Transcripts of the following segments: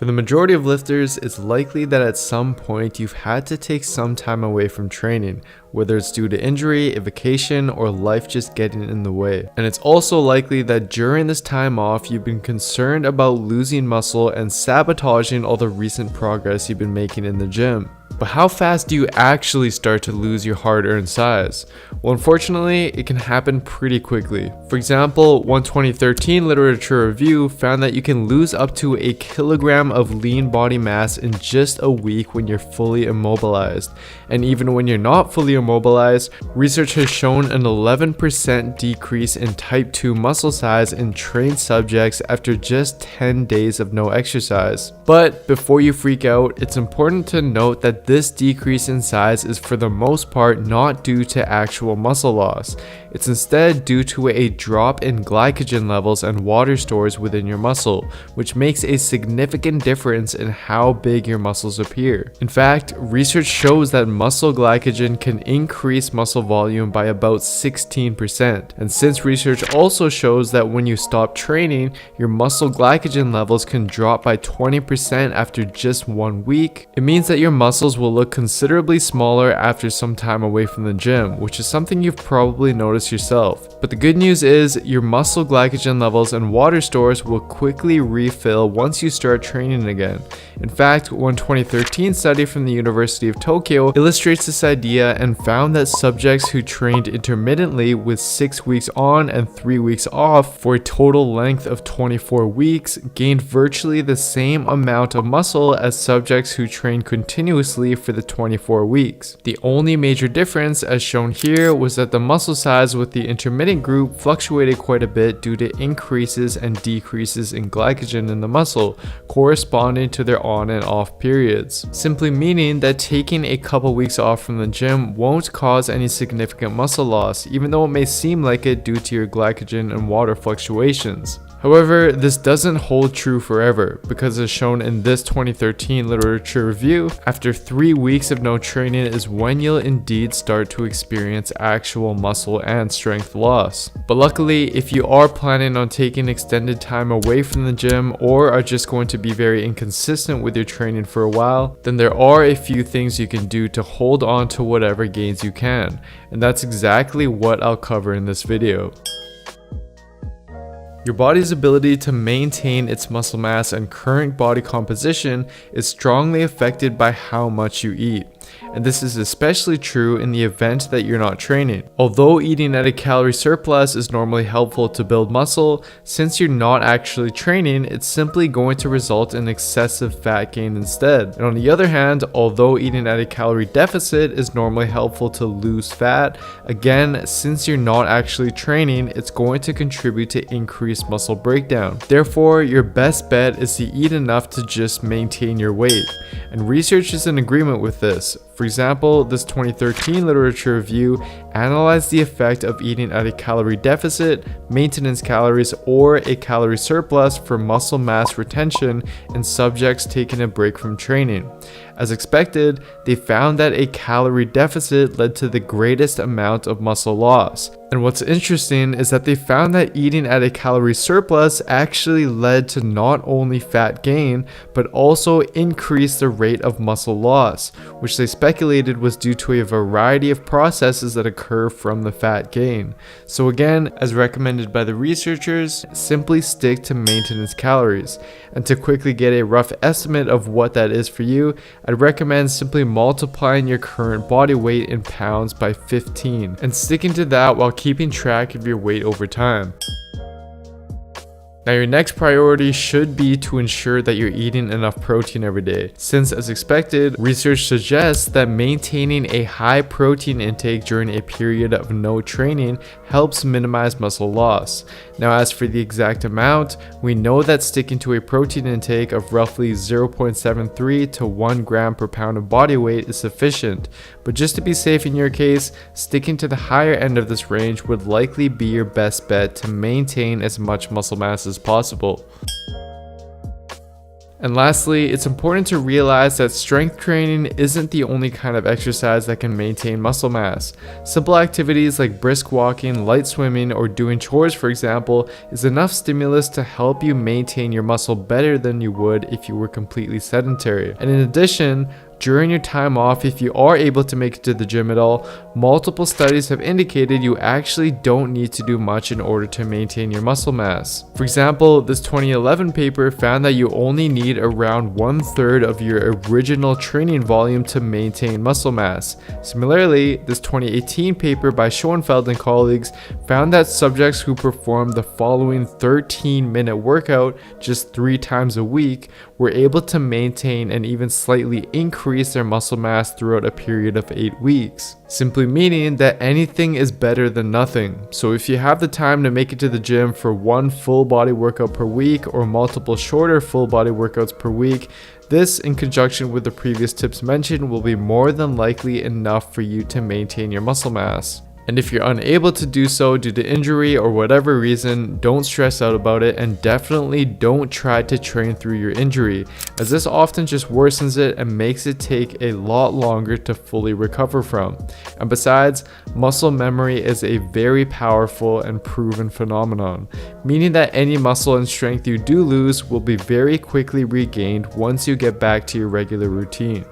For the majority of lifters, it's likely that at some point you've had to take some time away from training, whether it's due to injury, a vacation, or life just getting in the way. And it's also likely that during this time off, you've been concerned about losing muscle and sabotaging all the recent progress you've been making in the gym. But how fast do you actually start to lose your hard-earned size? Well, unfortunately, it can happen pretty quickly. For example, one 2013 literature review found that you can lose up to a kilogram of lean body mass in just a week when you're fully immobilized. And even when you're not fully immobilized, research has shown an 11% decrease in type 2 muscle size in trained subjects after just 10 days of no exercise. But before you freak out, it's important to note that this decrease in size is for the most part not due to actual muscle loss. It's instead due to a drop in glycogen levels and water stores within your muscle, which makes a significant difference in how big your muscles appear. In fact, research shows that muscle glycogen can increase muscle volume by about 16%. And since research also shows that when you stop training, your muscle glycogen levels can drop by 20% after just 1 week, it means that your muscles will look considerably smaller after some time away from the gym, which is something you've probably noticed yourself. But the good news is your muscle glycogen levels and water stores will quickly refill once you start training again. In fact, one 2013 study from the University of Tokyo illustrates this idea and found that subjects who trained intermittently with 6 weeks on and 3 weeks off for a total length of 24 weeks gained virtually the same amount of muscle as subjects who trained continuously for the 24 weeks. The only major difference, as shown here, was that the muscle size with the intermittent group fluctuated quite a bit due to increases and decreases in glycogen in the muscle, corresponding to their on and off periods, simply meaning that taking a couple weeks off from the gym won't cause any significant muscle loss, even though it may seem like it due to your glycogen and water fluctuations. However, this doesn't hold true forever, because as shown in this 2013 literature review, after 3 weeks of no training is when you'll indeed start to experience actual muscle and strength loss. But luckily, if you are planning on taking extended time away from the gym or are just going to be very inconsistent with your training for a while, then there are a few things you can do to hold on to whatever gains you can, and that's exactly what I'll cover in this video. Your body's ability to maintain its muscle mass and current body composition is strongly affected by how much you eat. And this is especially true in the event that you're not training. Although eating at a calorie surplus is normally helpful to build muscle, since you're not actually training, it's simply going to result in excessive fat gain instead. And on the other hand, although eating at a calorie deficit is normally helpful to lose fat, again, since you're not actually training, it's going to contribute to increased muscle breakdown. Therefore, your best bet is to eat enough to just maintain your weight. And research is in agreement with this. For example, this 2013 literature review analyzed the effect of eating at a calorie deficit, maintenance calories, or a calorie surplus for muscle mass retention in subjects taking a break from training. As expected, they found that a calorie deficit led to the greatest amount of muscle loss. And what's interesting is that they found that eating at a calorie surplus actually led to not only fat gain, but also increased the rate of muscle loss, which they speculated was due to a variety of processes that occur from the fat gain. So again, as recommended by the researchers, simply stick to maintenance calories. And to quickly get a rough estimate of what that is for you, I'd recommend simply multiplying your current body weight in pounds by 15 and sticking to that while keeping track of your weight over time. Now your next priority should be to ensure that you're eating enough protein every day, since as expected, research suggests that maintaining a high protein intake during a period of no training helps minimize muscle loss. Now as for the exact amount, we know that sticking to a protein intake of roughly 0.73 to 1 gram per pound of body weight is sufficient, but just to be safe in your case, sticking to the higher end of this range would likely be your best bet to maintain as much muscle mass as possible. And lastly, it's important to realize that strength training isn't the only kind of exercise that can maintain muscle mass. Simple activities like brisk walking, light swimming, or doing chores, for example, is enough stimulus to help you maintain your muscle better than you would if you were completely sedentary. And in addition, during your time off, if you are able to make it to the gym at all, multiple studies have indicated you actually don't need to do much in order to maintain your muscle mass. For example, this 2011 paper found that you only need around 1/3 of your original training volume to maintain muscle mass. Similarly, this 2018 paper by Schoenfeld and colleagues found that subjects who performed the following 13-minute workout just 3 times a week were able to maintain and even slightly increase their muscle mass throughout a period of 8 weeks. Simply meaning that anything is better than nothing. So if you have the time to make it to the gym for one full body workout per week or multiple shorter full body workouts per week, this, in conjunction with the previous tips mentioned, will be more than likely enough for you to maintain your muscle mass. And if you're unable to do so due to injury or whatever reason, don't stress out about it, and definitely don't try to train through your injury, as this often just worsens it and makes it take a lot longer to fully recover from. And besides, muscle memory is a very powerful and proven phenomenon, meaning that any muscle and strength you do lose will be very quickly regained once you get back to your regular routine.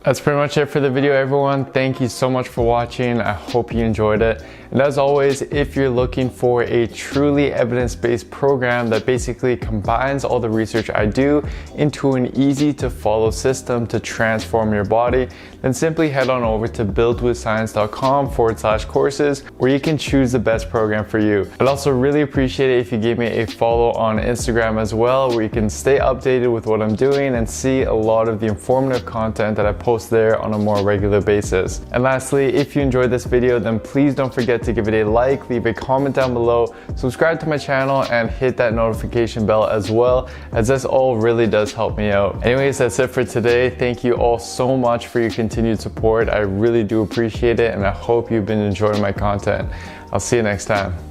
That's pretty much it for the video, everyone. Thank you so much for watching. I hope you enjoyed it. And as always, if you're looking for a truly evidence-based program that basically combines all the research I do into an easy to follow system to transform your body, then simply head on over to buildwithscience.com/courses, where you can choose the best program for you. I'd also really appreciate it if you gave me a follow on Instagram as well, where you can stay updated with what I'm doing and see a lot of the informative content that I post there on a more regular basis. And lastly, if you enjoyed this video, then please don't forget to give it a like, leave a comment down below, subscribe to my channel, and hit that notification bell as well, as this all really does help me out. Anyways, that's it for today. Thank you all so much for your continued support. I really do appreciate it, and I hope you've been enjoying my content. I'll see you next time.